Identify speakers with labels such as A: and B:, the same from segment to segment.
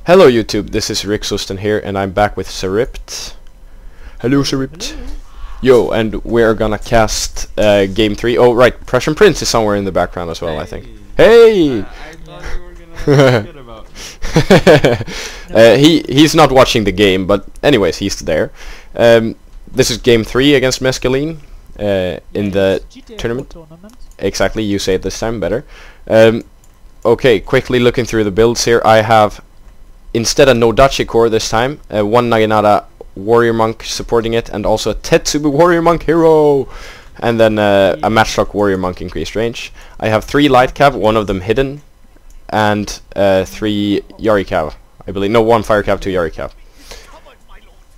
A: Hello YouTube, this is Rick Susten here and I'm back with Zaript. Hello Zaript. Yo, and we're gonna cast game 3. Oh right, Prussian Prince is somewhere in the background as well, I think. Hey!
B: I thought you were gonna forget about me.
A: He's not watching the game, but anyways, he's there. This is game 3 against Mescaline in the
C: GTFO
A: tournament.
C: tournament.
A: Exactly, you say it this time better. Okay, quickly looking through the builds here, I have instead a Nodachi core this time, one Naginata warrior monk supporting it, and also a Tetsubu warrior monk hero, and then a matchlock warrior monk increased range. I have 3 light cav, one of them hidden, and 3 Yari cav, I believe. No, 1 fire cav, 2 Yari cav.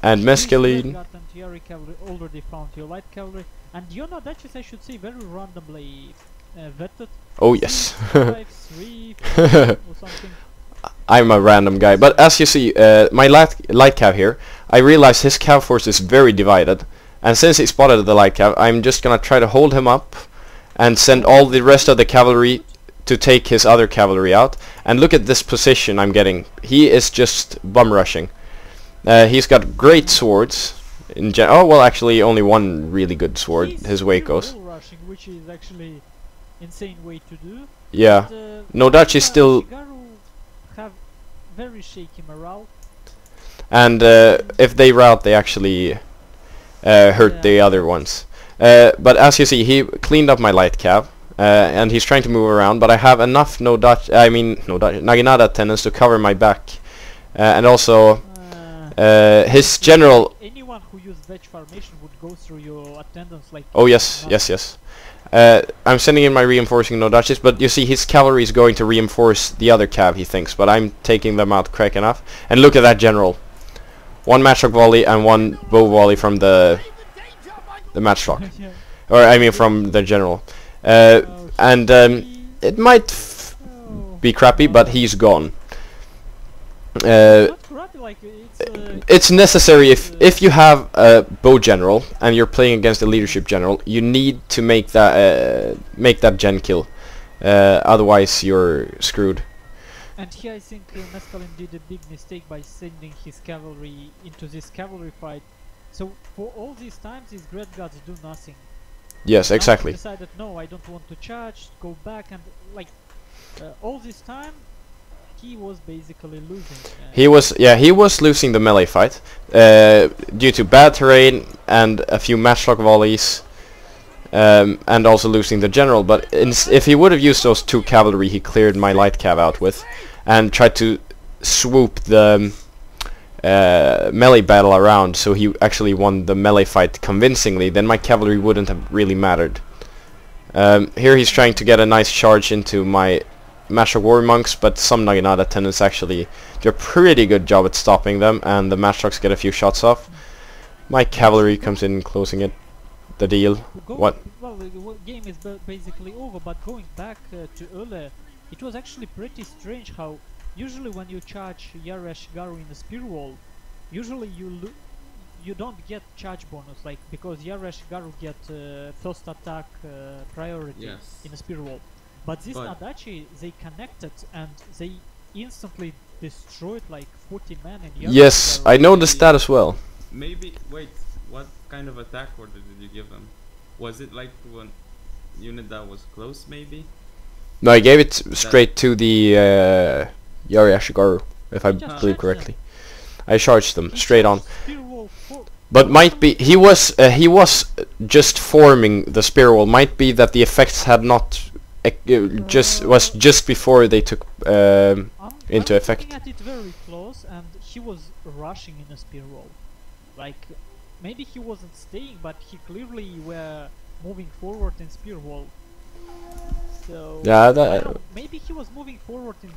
A: And Mescaline.
C: Yari cavalry already found your light cavalry, and your Nodachis, I should say, very randomly vetted.
A: Oh yes.
C: 5, 3, 4, or something.
A: I'm a random guy, but as you see, my light cav here, I realize his cav force is very divided, and since he spotted the light cav, I'm just gonna try to hold him up and send all the rest of the cavalry to take his other cavalry out. And look at this position I'm getting. He is just bum rushing. He's got great swords. Oh well, actually only one really good sword. His Wakos.
C: Rushing, which is actually insane way to do.
A: Yeah. Nodachi is still.
C: Shigaru have very shaky morale.
A: And if they rout, they actually hurt the other ones. But as you see, he cleaned up my light cav, and he's trying to move around. But I have enough Naginata attendants to cover my back, and also his general.
C: Anyone who used wedge formation would go through your attendants like.
A: Oh yes, yes. I'm sending in my reinforcing Nodachis, but you see his cavalry is going to reinforce the other cav, he thinks, but I'm taking them out quick enough. And look at that general. 1 matchlock volley and 1 bow volley from the matchlock.
C: Yeah.
A: Or I mean from the general. And it might be crappy, but he's gone.
C: Not crappy, like
A: It's necessary if you have a bow general and you're playing against a leadership general, you need to make that gen kill, otherwise you're screwed.
C: And here I think Mescaline did a big mistake by sending his cavalry into this cavalry fight. So for all these times these great gods do nothing.
A: Yes,
C: Now
A: exactly.
C: he decided no, I don't want to charge, go back, and like all this time he was basically losing.
A: He was losing the melee fight due to bad terrain and a few matchlock volleys, and also losing the general. But if he would have used those 2 cavalry he cleared my light cav out with, and tried to swoop the melee battle around, so he actually won the melee fight convincingly, then my cavalry wouldn't have really mattered. Here he's trying to get a nice charge into my matchlock warrior monks, but some Naginata attendants actually do a pretty good job at stopping them, and the matchlocks get a few shots off. My cavalry comes in closing the deal. What?
C: Well, the game is basically over, but going back to earlier, it was actually pretty strange how usually when you charge Yari Shigaru in the spear wall, usually you don't get charge bonus, like because Yari Shigaru get first attack priority in the spear wall. But this Nadachi, they connected and they instantly destroyed like 40 men in Yari.
A: Yes, I noticed that as well.
B: Maybe, wait, what kind of attack order did you give them? Was it like one unit that was close, maybe?
A: No, I gave it straight to the Yari Ashigaru, if I believe correctly. I charged them straight on. But might be he was just forming the spear wall. Might be that the effects had not just before they took into effect.
C: I'm looking at it very close, and he was rushing in a spear wall. Like maybe he wasn't staying, but he clearly were moving forward in spear wall. So
A: yeah,
C: maybe he was moving forward in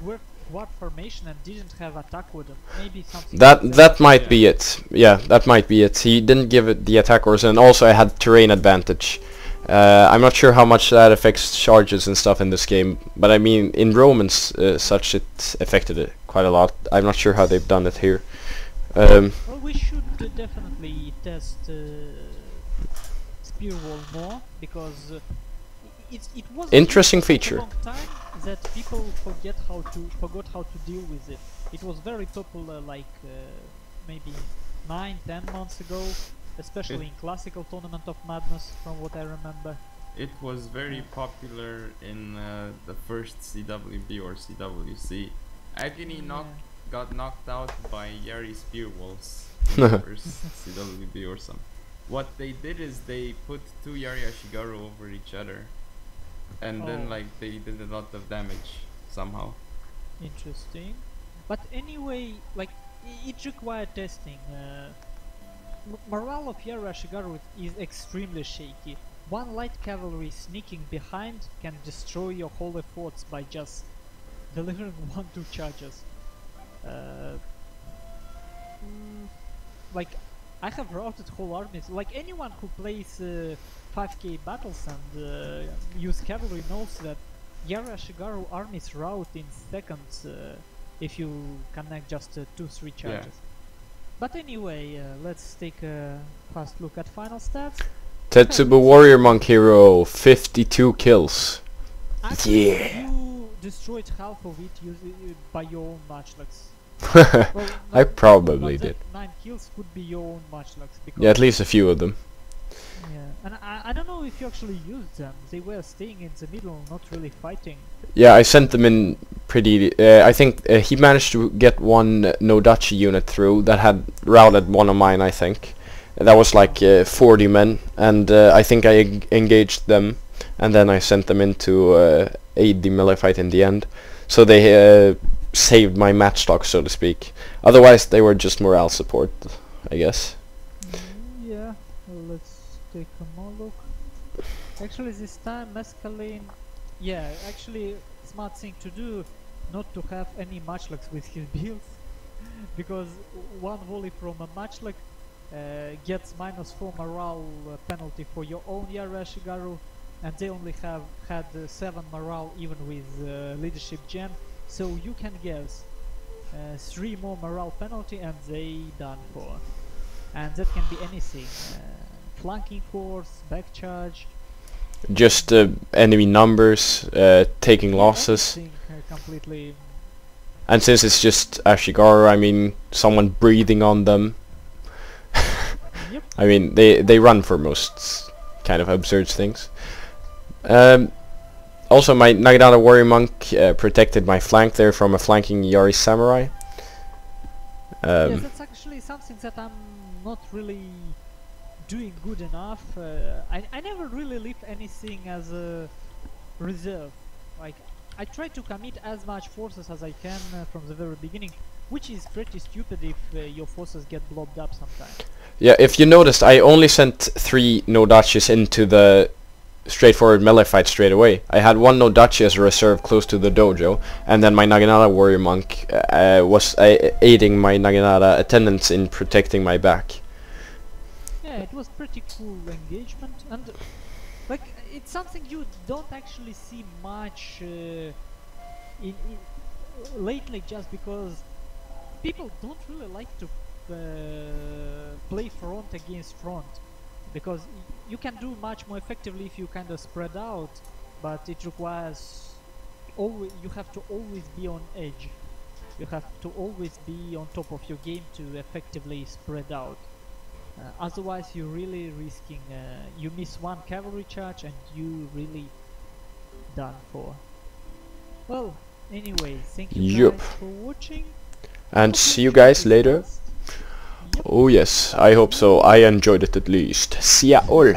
C: guard formation and didn't have attack with him. Maybe something.
A: That might be it. Yeah, that might be it. He didn't give it the attack orders, and also I had terrain advantage. I'm not sure how much that affects charges and stuff in this game, but I mean in Romans such it affected it quite a lot. I'm not sure how they've done it here.
C: Well, we should definitely test spear wall more, because it was
A: interesting
C: for a
A: feature.
C: long time, that people forgot how to deal with it. It was very popular like maybe 9-10 months ago, especially in classical Tournament of Madness, from what I remember.
B: It was very popular in the first CWB or CWC. Agony got knocked out by Yari Spearwolves in the first CWB or some. What they did is they put 2 Yari Ashigaru over each other, and then like they did a lot of damage somehow.
C: Interesting. But anyway, like it required testing. Morale of Yari Ashigaru is extremely shaky. One light cavalry sneaking behind can destroy your whole efforts by just delivering 1-2 charges. Like, I have routed whole armies. Like, anyone who plays 5k battles and use cavalry knows that Yari Ashigaru armies rout in seconds if you connect just 2-3 charges.
B: Yeah.
C: But anyway, let's take a fast look at final stats.
A: Tetsubo Warrior Monk Hero, 52 kills.
C: Actually,
A: Yeah.
C: you destroyed half of it by your own matchlocks. Well,
A: I probably
C: but that
A: did.
C: 9 kills could be your own matchlocks.
A: Yeah, at least a few of them.
C: Yeah, and I don't know if you actually used them. They were staying in the middle, not really fighting.
A: Yeah, I sent them in pretty... I think he managed to get one Nodachi unit through that had routed one of mine, I think. That was like 40 men, and I think I engaged them, and then I sent them in to aid the melee fight in the end. So they saved my matchstock, so to speak. Otherwise, they were just morale support, I guess.
C: Yeah, well, let's take a more look. Actually, this time Mescaline, yeah, actually smart thing to do, not to have any matchlocks with his builds, because one volley from a matchlock gets -4 morale penalty for your own Yari Ashigaru, and they only have had 7 morale even with leadership gem, so you can guess 3 more morale penalty and they done for. And that can be anything, flanking force, back charge,
A: Just enemy numbers, taking losses.
C: anything, completely.
A: And since it's just Ashigaru, I mean, someone breathing on them.
C: Yep.
A: I mean, they run for most kind of absurd things. Also, my Naginata Warrior Monk protected my flank there from a flanking Yari Samurai.
C: Yes, that's actually something that I'm not really doing good enough. I never really left anything as a reserve. Like, I try to commit as much forces as I can from the very beginning, which is pretty stupid if your forces get blobbed up sometimes.
A: Yeah, if you noticed, I only sent 3 Nodachis into the straightforward melee fight straight away. I had 1 Nodachi as a reserve close to the dojo, and then my Naginata Warrior Monk was aiding my Naginata attendants in protecting my back.
C: Yeah, it was pretty cool engagement, and like it's something you don't actually see much lately, just because people don't really like to play front against front, because you can do much more effectively if you kind of spread out, but it requires you have to always be on edge. You have to always be on top of your game to effectively spread out. Otherwise, you're really risking. You miss 1 cavalry charge and you really done for. Well, anyway, thank you guys for watching.
A: And
C: Hope
A: see you
C: enjoyed
A: guys
C: this
A: later.
C: cast. Yep.
A: Oh yes, I hope so. I enjoyed it at least. See ya all.